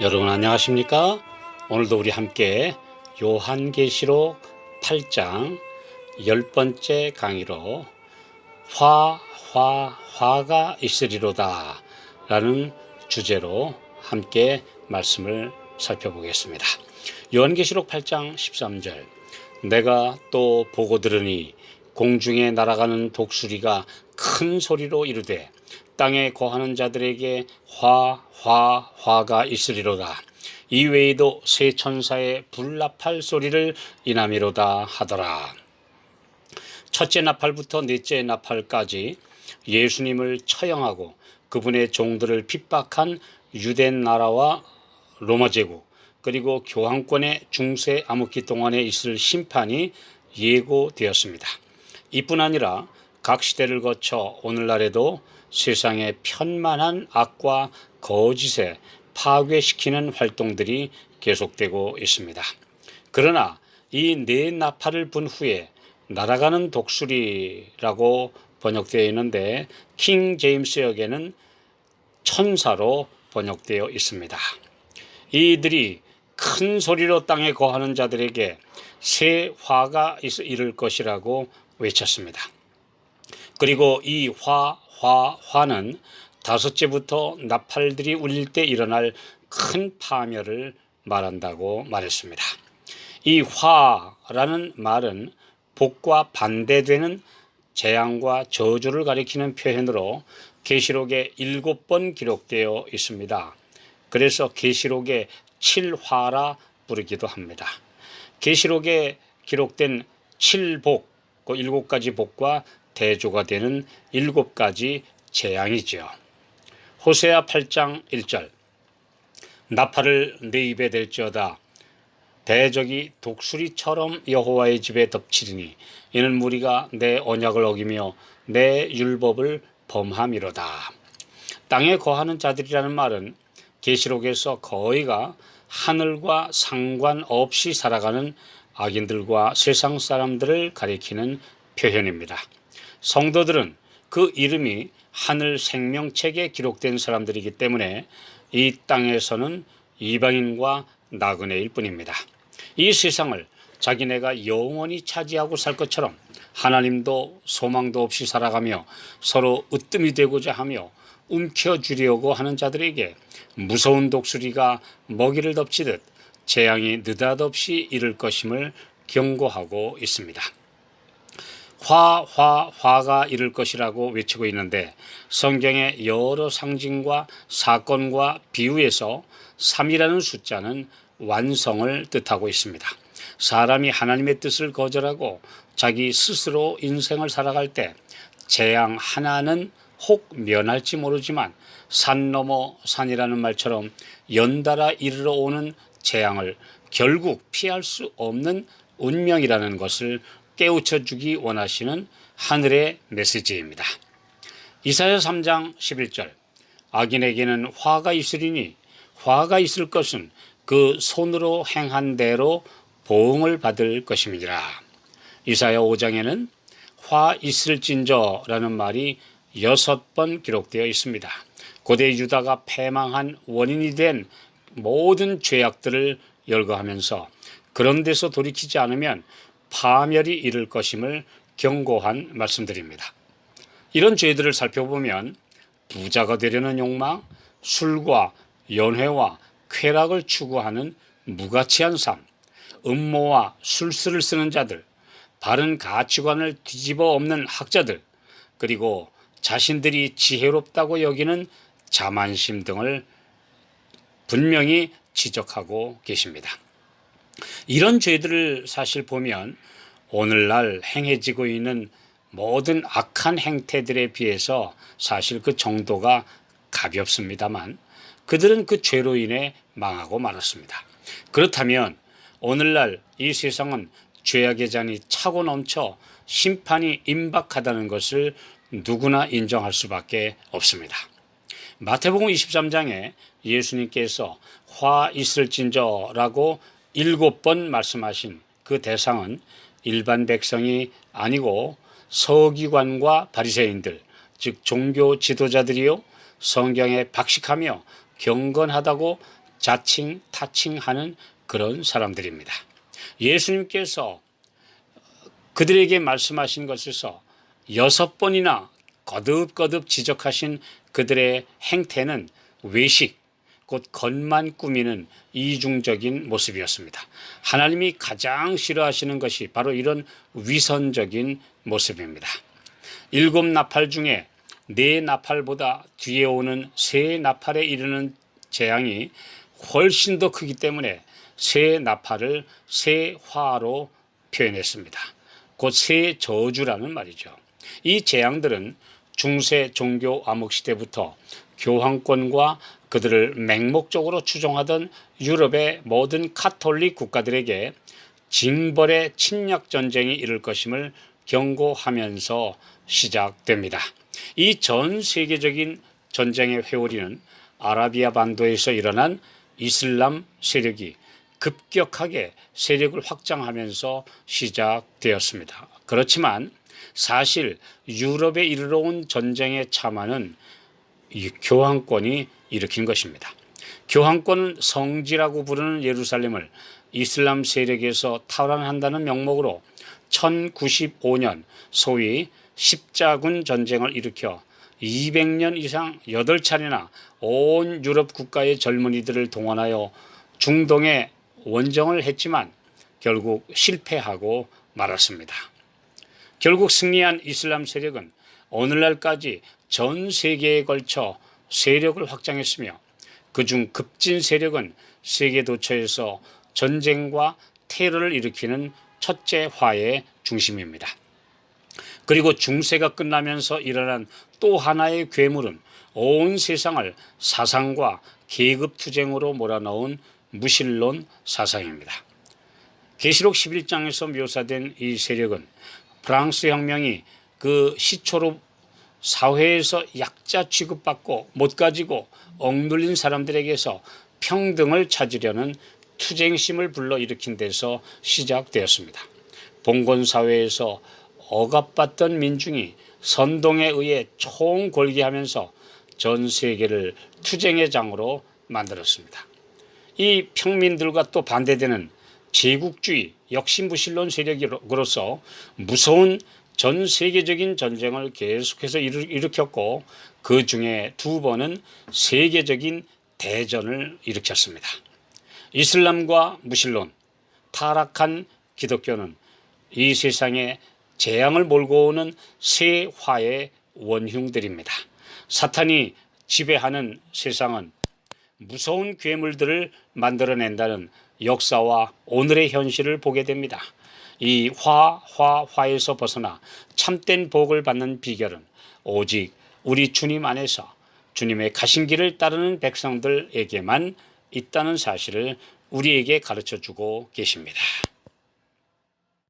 여러분 안녕하십니까? 오늘도 우리 함께 요한계시록 8장 10번째 강의로 화가 있으리로다 라는 주제로 함께 말씀을 살펴보겠습니다. 요한계시록 8장 13절, 내가 또 보고 들으니 공중에 날아가는 독수리가 큰 소리로 이르되 땅에 거하는 자들에게 화가 있으리로다. 이 외에도 세 천사의 불나팔 소리를 인함이로다 하더라. 첫째 나팔부터 넷째 나팔까지 예수님을 처형하고 그분의 종들을 핍박한 유대 나라와 로마 제국, 그리고 교황권의 중세 암흑기 동안에 있을 심판이 예고되었습니다. 이뿐 아니라 각 시대를 거쳐 오늘날에도 세상의 편만한 악과 거짓에 파괴시키는 활동들이 계속되고 있습니다. 그러나 이 네 나팔을 분 후에 날아가는 독수리라고 번역되어 있는데 킹 제임스 역에는 천사로 번역되어 있습니다. 이들이 큰 소리로 땅에 거하는 자들에게 새 화가 이를 것이라고 외쳤습니다. 그리고 이 화는 다섯째부터 나팔들이 울릴 때 일어날 큰 파멸을 말한다고 말했습니다. 이 화라는 말은 복과 반대되는 재앙과 저주를 가리키는 표현으로 계시록에 7번 기록되어 있습니다. 그래서 계시록의 7화라 부르기도 합니다. 계시록에 기록된 7복, 그 7가지 복과 대조가 되는 7가지 재앙이죠. 호세아 8장 1절, 나팔을 내 입에 댈지어다. 대적이 독수리처럼 여호와의 집에 덮치리니 이는 무리가 내 언약을 어기며 내 율법을 범함이로다. 땅에 거하는 자들이라는 말은 계시록에서 거의가 하늘과 상관없이 살아가는 악인들과 세상 사람들을 가리키는 표현입니다. 성도들은 그 이름이 하늘 생명책에 기록된 사람들이기 때문에 이 땅에서는 이방인과 나그네일 뿐입니다. 이 세상을 자기네가 영원히 차지하고 살 것처럼 하나님도 소망도 없이 살아가며 서로 으뜸이 되고자 하며 움켜쥐려고 하는 자들에게 무서운 독수리가 먹이를 덮치듯 재앙이 느닷없이 이를 것임을 경고하고 있습니다. 화가 이를 것이라고 외치고 있는데 성경의 여러 상징과 사건과 비유에서 3이라는 숫자는 완성을 뜻하고 있습니다. 사람이 하나님의 뜻을 거절하고 자기 스스로 인생을 살아갈 때 재앙 하나는 혹 면할지 모르지만 산 넘어 산이라는 말처럼 연달아 이르러 오는 재앙을 결국 피할 수 없는 운명이라는 것을 깨우쳐 주기 원하시는 하늘의 메시지입니다. 이사야 3장 11절, 악인에게는 화가 있으리니 화가 있을 것은 그 손으로 행한 대로 보응을 받을 것임이니라. 이사야 5장에는 화 있을진저라는 말이 6번 기록되어 있습니다. 고대 유다가 패망한 원인이 된 모든 죄악들을 열거하면서 그런 데서 돌이키지 않으면 파멸이 이를 것임을 경고한 말씀들입니다. 이런 죄들을 살펴보면 부자가 되려는 욕망, 술과 연회와 쾌락을 추구하는 무가치한 삶, 음모와 술수를 쓰는 자들, 바른 가치관을 뒤집어 엎는 학자들, 그리고 자신들이 지혜롭다고 여기는 자만심 등을 분명히 지적하고 계십니다. 이런 죄들을 사실 보면 오늘날 행해지고 있는 모든 악한 행태들에 비해서 사실 그 정도가 가볍습니다만 그들은 그 죄로 인해 망하고 말았습니다. 그렇다면 오늘날 이 세상은 죄악의 잔이 차고 넘쳐 심판이 임박하다는 것을 누구나 인정할 수밖에 없습니다. 마태복음 23장에 예수님께서 화 있을진저라고 7번 말씀하신 그 대상은 일반 백성이 아니고 서기관과 바리새인들, 즉 종교 지도자들이요 성경에 박식하며 경건하다고 자칭 타칭하는 그런 사람들입니다. 예수님께서 그들에게 말씀하신 것에서 6번이나 거듭거듭 지적하신 그들의 행태는 외식, 곧 겉만 꾸미는 이중적인 모습이었습니다. 하나님이 가장 싫어하시는 것이 바로 이런 위선적인 모습입니다. 7 나팔 중에 4 나팔보다 뒤에 오는 세 나팔에 이르는 재앙이 훨씬 더 크기 때문에 세 나팔을 세 화로 표현했습니다. 곧 세 저주라는 말이죠. 이 재앙들은 중세 종교 암흑 시대부터 교황권과 그들을 맹목적으로 추종하던 유럽의 모든 카톨릭 국가들에게 징벌의 침략 전쟁이 이를 것임을 경고하면서 시작됩니다. 이 전 세계적인 전쟁의 회오리는 아라비아 반도에서 일어난 이슬람 세력이 급격하게 세력을 확장하면서 시작되었습니다. 그렇지만 사실 유럽에 이르러 온 전쟁의 참화는 이 교황권이 일으킨 것입니다. 교황권은 성지라고 부르는 예루살렘을 이슬람 세력에서 탈환한다는 명목으로 1095년 소위 십자군 전쟁을 일으켜 200년 이상 8차례나 온 유럽 국가의 젊은이들을 동원하여 중동에 원정을 했지만 결국 실패하고 말았습니다. 결국 승리한 이슬람 세력은 오늘날까지 전 세계에 걸쳐 세력을 확장했으며 그중 급진 세력은 세계 도처에서 전쟁과 테러를 일으키는 첫째 화의 중심입니다. 그리고 중세가 끝나면서 일어난 또 하나의 괴물은 온 세상을 사상과 계급투쟁으로 몰아넣은 무신론 사상입니다. 계시록 11장에서 묘사된 이 세력은 프랑스 혁명이 그 시초로 사회에서 약자 취급받고 못 가지고 억눌린 사람들에게서 평등을 찾으려는 투쟁심을 불러일으킨 데서 시작되었습니다. 봉건사회에서 억압받던 민중이 선동에 의해 총궐기하면서 전 세계를 투쟁의 장으로 만들었습니다. 이 평민들과 또 반대되는 제국주의 역신무신론 세력으로서 무서운 전 세계적인 전쟁을 계속해서 일으켰고 그 중에 2번은 세계적인 대전을 일으켰습니다. 이슬람과 무신론, 타락한 기독교는 이 세상에 재앙을 몰고 오는 세 화의 원흉들입니다. 사탄이 지배하는 세상은 무서운 괴물들을 만들어낸다는 역사와 오늘의 현실을 보게 됩니다. 이 화에서 벗어나 참된 복을 받는 비결은 오직 우리 주님 안에서 주님의 가신 길을 따르는 백성들에게만 있다는 사실을 우리에게 가르쳐주고 계십니다.